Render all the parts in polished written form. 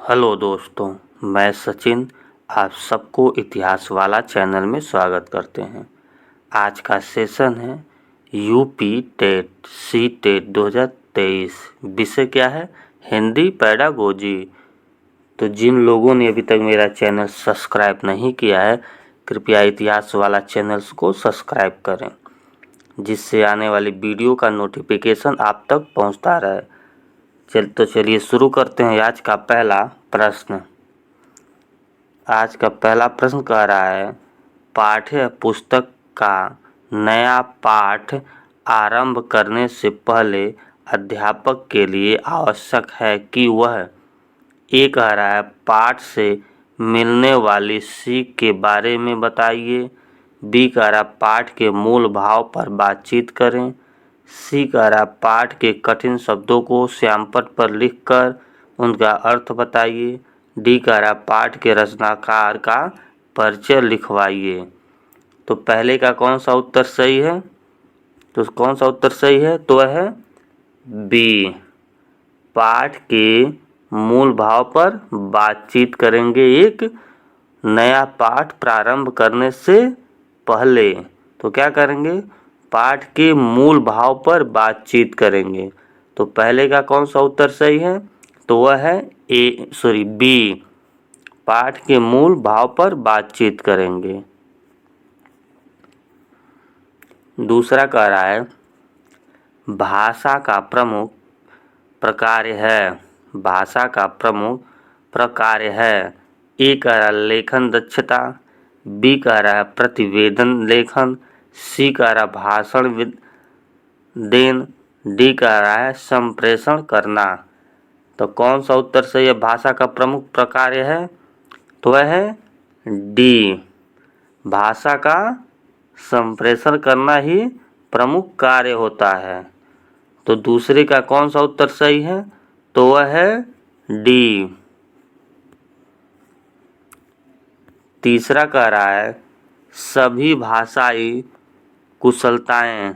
Hello दोस्तों, मैं सचिन आप सबको इतिहास वाला चैनल में स्वागत करते हैं। आज का सेशन है यूपी टेट सी टेट 2023। विषय क्या है? हिंदी पेडागोजी। तो जिन लोगों ने अभी तक मेरा चैनल सब्सक्राइब नहीं किया है, कृपया इतिहास वाला चैनल को सब्सक्राइब करें, जिससे आने वाली वीडियो का नोटिफिकेशन आप तक पहुंचता रहे। चलिए शुरू करते हैं। आज का पहला प्रश्न कह रहा है, पाठ्य पुस्तक का नया पाठ आरंभ करने से पहले अध्यापक के लिए आवश्यक है कि वह ए कह रहा है पाठ से मिलने वाली सीख के बारे में बताइए। बी कह रहा पाठ के मूल भाव पर बातचीत करें। सी कह रहा पाठ के कठिन शब्दों को श्यामपट्ट पर लिखकर उनका अर्थ बताइए। डी कह रहा पाठ के रचनाकार का परिचय लिखवाइए। तो पहले का कौन सा उत्तर सही है? तो वह है बी, पाठ के मूल भाव पर बातचीत करेंगे एक नया पाठ प्रारंभ करने से पहले। तो क्या करेंगे? पाठ के मूल भाव पर बातचीत करेंगे। तो पहले का कौन सा उत्तर सही है? तो वह है बी, पाठ के मूल भाव पर बातचीत करेंगे। दूसरा कह रहा है भाषा का प्रमुख प्रकार है। ए कह रहा लेखन दक्षता। बी कह रहा है प्रतिवेदन लेखन। सी कह रहा भाषण देन। डी कह रहा है संप्रेषण करना। तो कौन सा उत्तर सही है? भाषा का प्रमुख प्रकार है तो वह है डी, भाषा का संप्रेषण करना ही प्रमुख कार्य होता है। तो दूसरे का कौन सा उत्तर सही है? तो वह है डी। तीसरा कह रहा है सभी भाषाई कुशलताएं।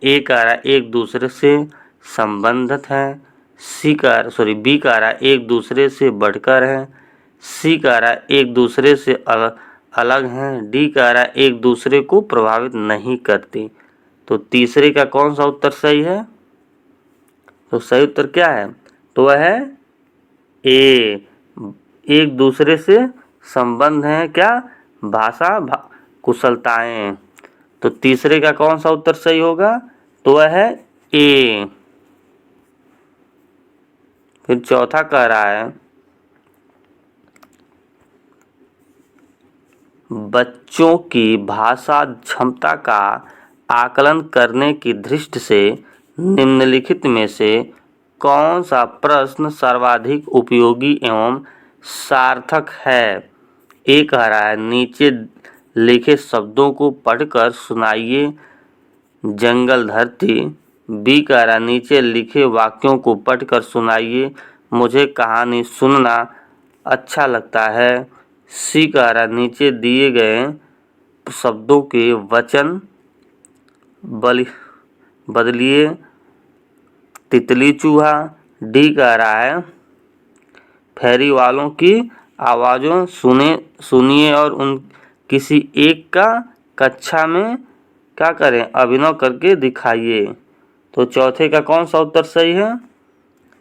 ए कह रहा एक दूसरे से संबंधित हैं। बी कह रहा एक दूसरे से बढ़कर हैं। सी कह रहा एक दूसरे से अलग हैं। डी कह रहा एक दूसरे को प्रभावित नहीं करती। तो तीसरे का कौन सा उत्तर सही है? तो सही उत्तर क्या है? तो वह है ए, एक दूसरे से संबंध है क्या? भाषा कुशलताएं। तो तीसरे का कौन सा उत्तर सही होगा? तो वह है ए। फिर चौथा कह रहा है बच्चों की भाषा क्षमता का आकलन करने की दृष्टि से निम्नलिखित में से कौन सा प्रश्न सर्वाधिक उपयोगी एवं सार्थक है? ए कह रहा है नीचे लिखे शब्दों को पढ़कर सुनाइए जंगल धरती। बी कह रहा नीचे लिखे वाक्यों को पढ़कर सुनाइए मुझे कहानी सुनना अच्छा लगता है। सी कह रहा नीचे दिए गए शब्दों के वचन बदलिए तितली चूहा। डी कह रहा है फेरी वालों की आवाज़ों सुनिए और उन किसी एक का कक्षा में क्या करें? अभिनय करके दिखाइए। तो चौथे का कौन सा उत्तर सही है?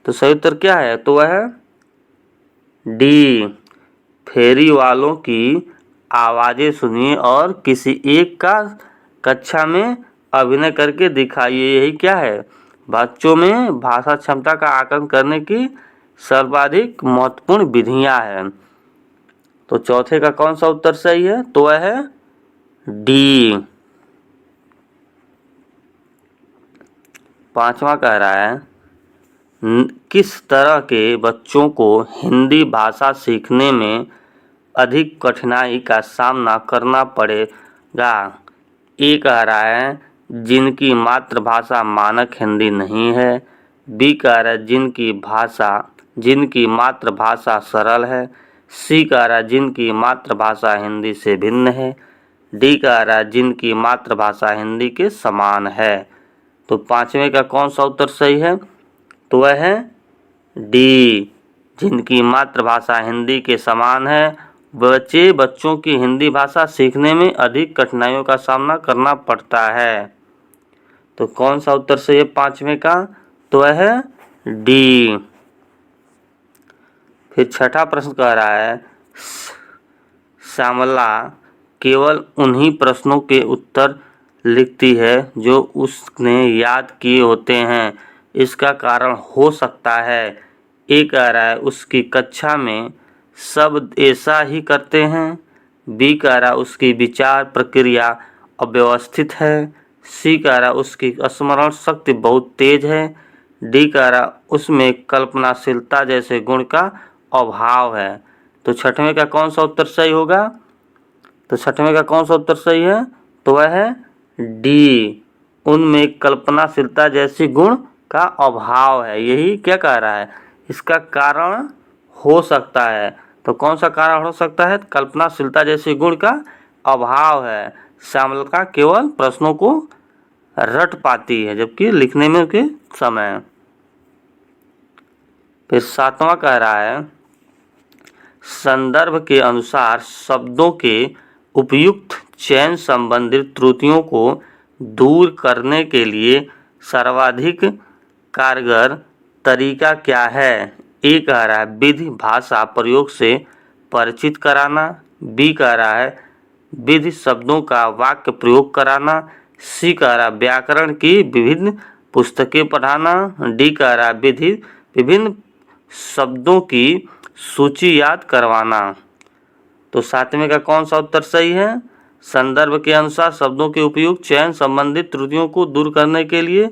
तो सही उत्तर क्या है? तो वह है डी, फेरी वालों की आवाज़ें सुनिए और किसी एक का कक्षा में अभिनय करके दिखाइए। यही क्या है? बच्चों में भाषा क्षमता का आकलन करने की सर्वाधिक महत्वपूर्ण विधियां हैं। तो चौथे का कौन सा उत्तर सही है? तो वह है डी। पांचवा कह रहा है किस तरह के बच्चों को हिंदी भाषा सीखने में अधिक कठिनाई का सामना करना पड़ेगा? ए कह रहा है जिनकी मातृभाषा मानक हिंदी नहीं है। बी कह रहा है जिनकी मातृभाषा सरल है। सी कह रहा है जिनकी मातृभाषा हिंदी से भिन्न है। डी कह रहा है जिनकी मातृभाषा हिंदी के समान है। तो पांचवें का कौन सा उत्तर सही है? तो वह है डी, जिनकी मातृभाषा हिंदी के समान है बच्चों की हिंदी भाषा सीखने में अधिक कठिनाइयों का सामना करना पड़ता है। तो कौन सा उत्तर सही है 5वें का? तो वह है डी। फिर छठा प्रश्न कह रहा है श्यामला केवल उन्हीं प्रश्नों के उत्तर लिखती है जो उसने याद किए होते हैं, इसका कारण हो सकता है। ए कह रहा है उसकी कक्षा में सब ऐसा ही करते हैं। बी कह रहा है उसकी विचार प्रक्रिया अव्यवस्थित है। सी कह रहा है उसकी स्मरण शक्ति बहुत तेज है। डी कह रहा उसमें कल्पनाशीलता जैसे गुण का अभाव है। तो छठवें का कौन सा उत्तर सही होगा? तो छठवें का कौन सा उत्तर सही है? तो वह है डी, उनमें कल्पनाशीलता जैसी गुण का अभाव है। यही क्या कह रहा है, इसका कारण हो सकता है। तो कौन सा कारण हो सकता है? कल्पनाशीलता जैसे गुण का अभाव है। श्यामला केवल प्रश्नों को रट पाती है जबकि लिखने में उसके समय। फिर 7वां कह रहा है संदर्भ के अनुसार शब्दों के उपयुक्त चयन संबंधित त्रुटियों को दूर करने के लिए सर्वाधिक कारगर तरीका क्या है? ए कह रहा है विधि भाषा प्रयोग से परिचित कराना। बी कह रहा है विधि शब्दों का वाक्य प्रयोग कराना। सी कह रहा है व्याकरण की विभिन्न पुस्तकें पढ़ाना। डी कह रहा है विभिन्न शब्दों की सूची याद करवाना। तो 7वें का कौन सा उत्तर सही है? संदर्भ के अनुसार शब्दों के उपयुक्त चयन संबंधित त्रुटियों को दूर करने के लिए,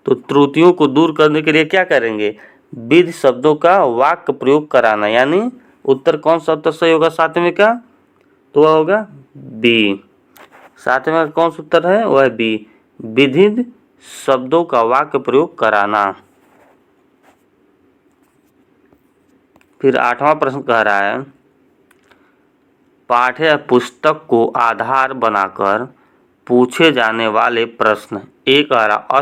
तो त्रुटियों को दूर करने के लिए क्या करेंगे? विधि शब्दों का वाक्य प्रयोग कराना। यानी उत्तर कौन सा उत्तर सही होगा 7वें का? तो वह होगा बी। 7वें का कौन सा उत्तर है? वह बी, विधि शब्दों का वाक्य प्रयोग कराना। फिर 8वां प्रश्न कह रहा है पाठ्य पुस्तक को आधार बनाकर पूछे जाने वाले प्रश्न। एक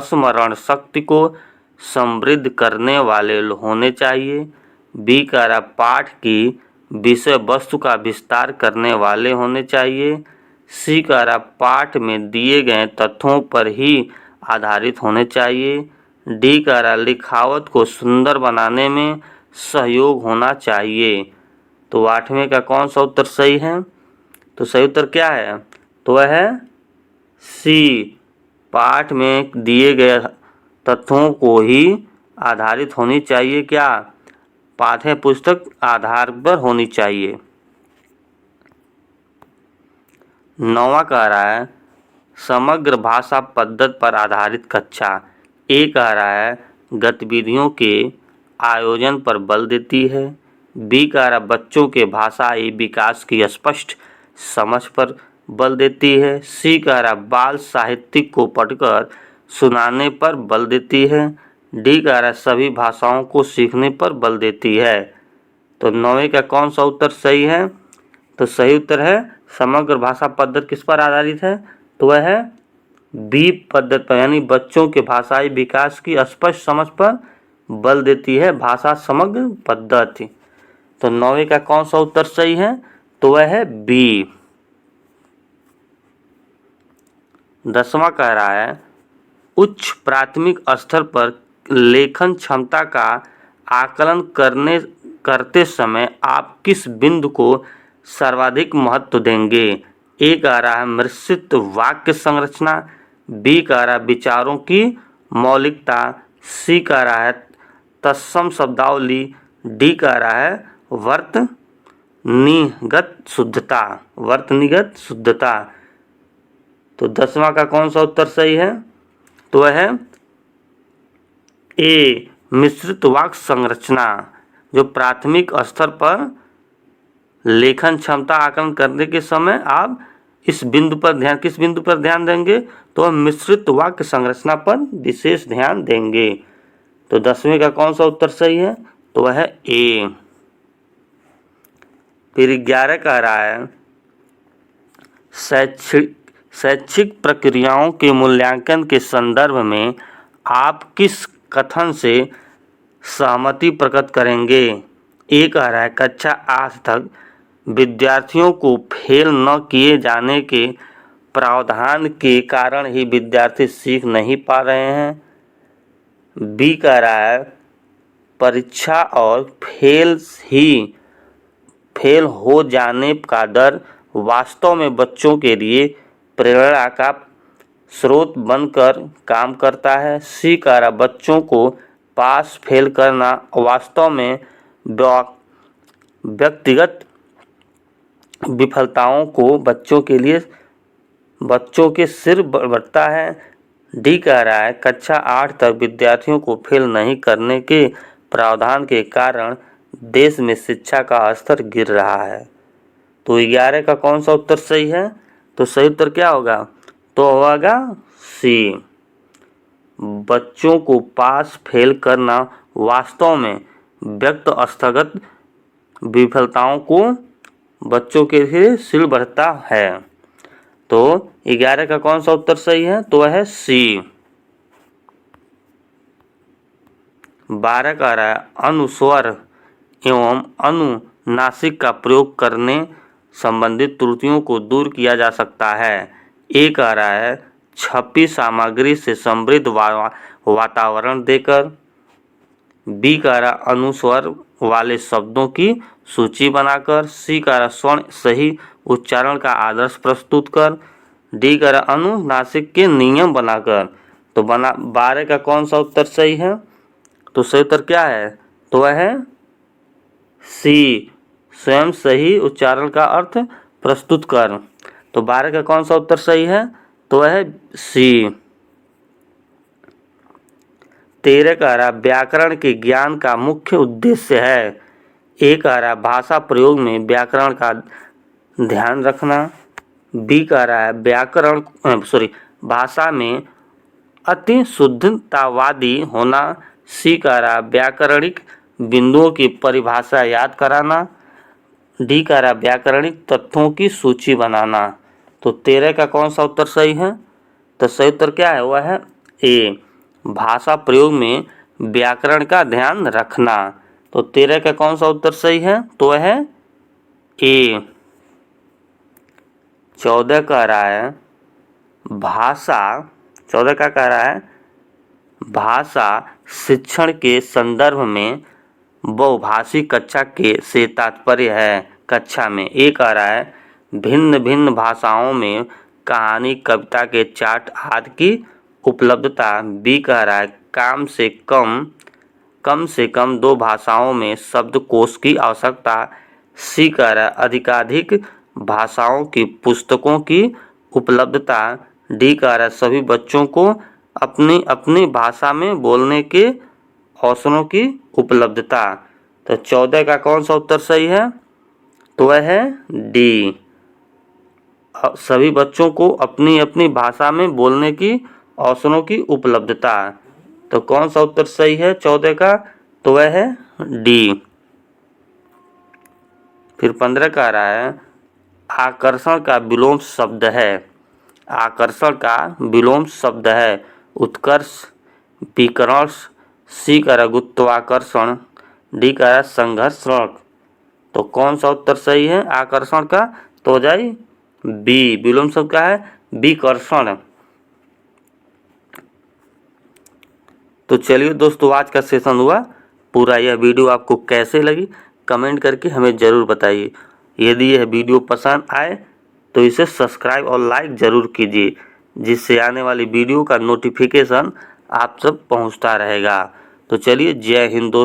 स्मरण शक्ति को समृद्ध करने वाले होने चाहिए। बी पाठ की विषय वस्तु का विस्तार करने वाले होने चाहिए। सी पाठ में दिए गए तथ्यों पर ही आधारित होने चाहिए। डी लिखावट को सुंदर बनाने में सहयोग होना चाहिए। तो 8वें का कौन सा उत्तर सही है? तो सही उत्तर क्या है? तो वह है सी, पाठ में दिए गए तथ्यों को ही आधारित होनी चाहिए। क्या? पाठ्य पुस्तक आधार पर होनी चाहिए। 9वां कह रहा है समग्र भाषा पद्धति पर आधारित कक्षा। ए कह रहा है गतिविधियों के आयोजन पर बल देती है। बी कह रहा बच्चों के भाषाई विकास की स्पष्ट समझ पर बल देती है। सी कह रहा बाल साहित्य को पढ़कर सुनाने पर बल देती है। डी कह रहा सभी भाषाओं को सीखने पर बल देती है। तो 9वें का कौन सा उत्तर सही है? तो सही उत्तर है समग्र भाषा पद्धति किस पर आधारित है? तो वह है बी पद्धति पर, यानी बच्चों के भाषाई विकास की स्पष्ट समझ पर बल देती है भाषा समग्र पद्धति। तो 9वें का कौन सा उत्तर सही है? तो वह है बी। 10वां कह रहा है उच्च प्राथमिक स्तर पर लेखन क्षमता का आकलन करते समय आप किस बिंदु को सर्वाधिक महत्व देंगे? ए कह रहा है मिश्रित वाक्य संरचना। बी कह रहा है विचारों की मौलिकता। सी कह रहा है तत्सम शब्दावली। डी कह रहा है वर्तनीगत शुद्धता। तो 10वां का कौन सा उत्तर सही है? तो वह है ए, मिश्रित वाक्य संरचना। जो प्राथमिक स्तर पर लेखन क्षमता आकलन करने के समय आप किस बिंदु पर ध्यान देंगे? तो मिश्रित वाक्य संरचना पर विशेष ध्यान देंगे। तो 10वें का कौन सा उत्तर सही है? तो वह है ए। फिर 11 कह रहा है शैक्षिक प्रक्रियाओं के मूल्यांकन के संदर्भ में आप किस कथन से सहमति प्रकट करेंगे। ये कह रहा है कक्षा 8 तक विद्यार्थियों को फेल न किए जाने के प्रावधान के कारण ही विद्यार्थी सीख नहीं पा रहे हैं। बी कह रहा है परीक्षा और फेल हो जाने का डर वास्तव में बच्चों के लिए प्रेरणा का स्रोत बनकर काम करता है। सी कह रहा बच्चों को पास फेल करना वास्तव में व्यक्तिगत विफलताओं को बच्चों के सिर बढ़ता है। डी कह रहा है कक्षा 8 तक विद्यार्थियों को फेल नहीं करने के प्रावधान के कारण देश में शिक्षा का स्तर गिर रहा है। तो 11 का कौन सा उत्तर सही है? तो सही उत्तर क्या होगा? तो होगा सी, बच्चों को पास फेल करना वास्तव में व्यक्तिगत विफलताओं को बच्चों के लिए सिर बढ़ता है। तो 11 का कौन सा उत्तर सही है? तो है सी। 12 कह रहा है अनुस्वर एवं अनुनासिक का प्रयोग करने संबंधित त्रुटियों को दूर किया जा सकता है। ए कह रहा है छपी सामग्री से समृद्ध वातावरण देकर। बी कह रहा अनुस्वर वाले शब्दों की सूची बनाकर। सी कह रहा स्वर्ण सही उच्चारण का आदर्श प्रस्तुत कर। डी कह रहा अनुनासिक के नियम बनाकर। तो 12 का कौन सा उत्तर सही है? तो सही उत्तर क्या है? तो वह है सी, स्वयं सही उच्चारण का अर्थ प्रस्तुत कर। तो 12 का कौन सा उत्तर सही है? तो वह है सी। 13 कह रहा व्याकरण के ज्ञान का मुख्य उद्देश्य है। ए कह रहा भाषा प्रयोग में व्याकरण का ध्यान रखना। बी कह रहा है भाषा में अति शुद्धतावादी होना। सी कह रहा व्याकरणिक बिंदुओं की परिभाषा याद कराना। डी कह रहा व्याकरणिक तथ्यों की सूची बनाना। तो 13 का कौन सा उत्तर सही है? तो सही उत्तर क्या है? वह है ए, भाषा प्रयोग में व्याकरण का ध्यान रखना। तो 13 का कौन सा उत्तर सही है? तो वह है ए। 14 कह रहा है भाषा शिक्षण के संदर्भ में बहुभाषी कक्षा के से तात्पर्य है। कक्षा में ए कह रहा है भिन्न भिन्न भाषाओं में कहानी कविता के चार्ट आदि की उपलब्धता। बी कह रहा है कम से कम 2 भाषाओं में शब्दकोश की आवश्यकता। सी कह रहा है अधिकाधिक भाषाओं की पुस्तकों की उपलब्धता। डी कह रहा है सभी बच्चों को अपनी अपनी भाषा में बोलने के अवसरों की उपलब्धता। तो 14 का कौन सा उत्तर सही है? तो वह है डी, सभी बच्चों को अपनी अपनी भाषा में बोलने की अवसरों की उपलब्धता। तो कौन सा उत्तर सही है 14 का? तो वह है डी। फिर 15 कह रहा है आकर्षण का विलोम शब्द है। आकर्षण का विलोम शब्द है उत्कर्ष, विकर्ष। सी कह रहा गुरुत्वाकर्षण। डी कह रहा संघर्ष। तो कौन सा उत्तर सही है आकर्षण का? तो हो जाए बी, विलोम शब्द का है विकर्षण। तो चलिए दोस्तों आज का सेशन हुआ पूरा। यह वीडियो आपको कैसे लगी कमेंट करके हमें ज़रूर बताइए। यदि यह वीडियो पसंद आए तो इसे सब्सक्राइब और लाइक ज़रूर कीजिए, जिससे आने वाली वीडियो का नोटिफिकेशन आप सब पहुंचता रहेगा। तो चलिए जय हिंद दोस्तों।